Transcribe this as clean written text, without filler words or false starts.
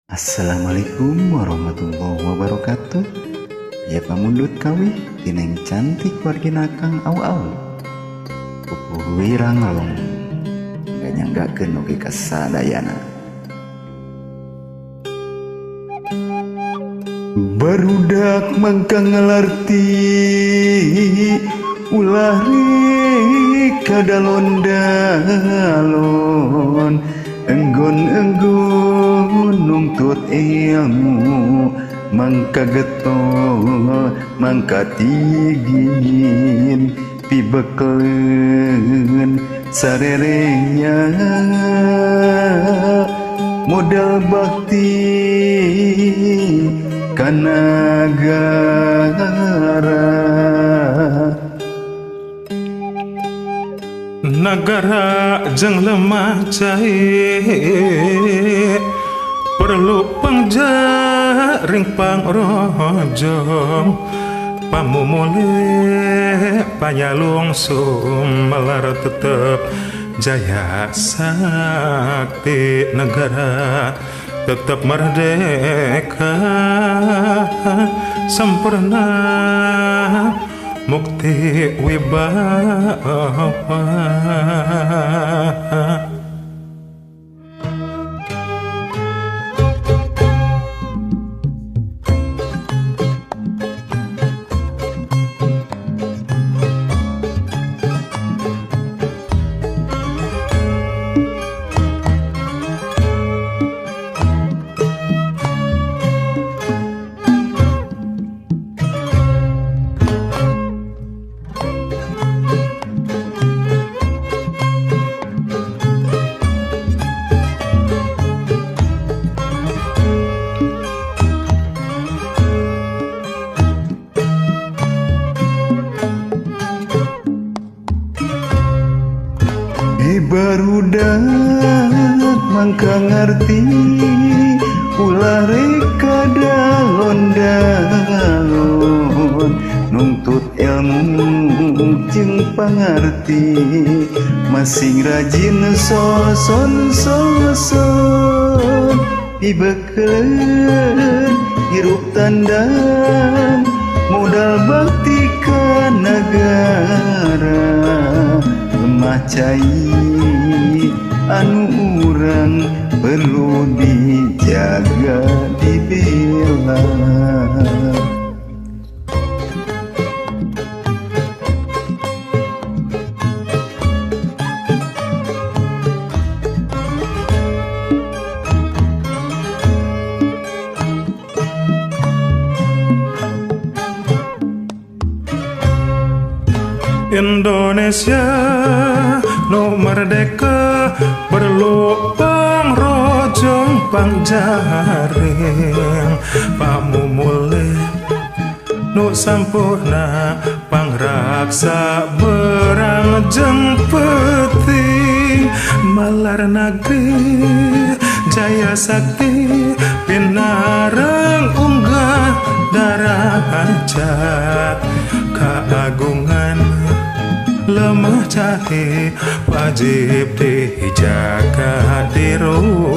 Assalamualaikum warahmatullahi wabarakatuh. Ya pamundut kawih tineng cantik wargina kang au-au pupuh wirang ngalong gak nyanggakeun oge kasadayana. Barudak mangka ngalarti ulah kadalon-dalon enggon-enggon nuntut ilmu mangka getol mangka tigin pibekleun sarerenya modal bakti kana negara jeung lemah jahe perlu pangjaring pangrojong pamumule panyalung sumelar tetep jaya sakti negara tetap merdeka sempurna mukti wibawa. Barudak mangka ngarti ulah reka dalon-dalon nuntut ilmu jeung pangarti masing rajin soson pibekleun hirup tandang modal bakti ka negara lemah cai anu urang perlu dijaga dibela. Indonesia nu merdeka perlu pangrojong pangjaring pamumule nu sampurna pangraksa berang jeung peuting malar nagri jaya sakti pinarang unggah darajat keagungan lemah jahe wajib dijaga dirunut